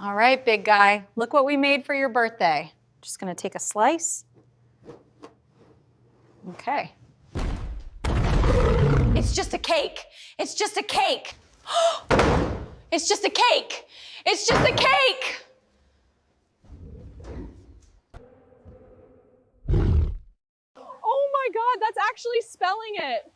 All right, big guy, look what we made for your birthday. Just gonna take a slice. Okay. It's just a cake. It's just a cake. It's just a cake. It's just a cake. Oh my God, that's actually spelling it.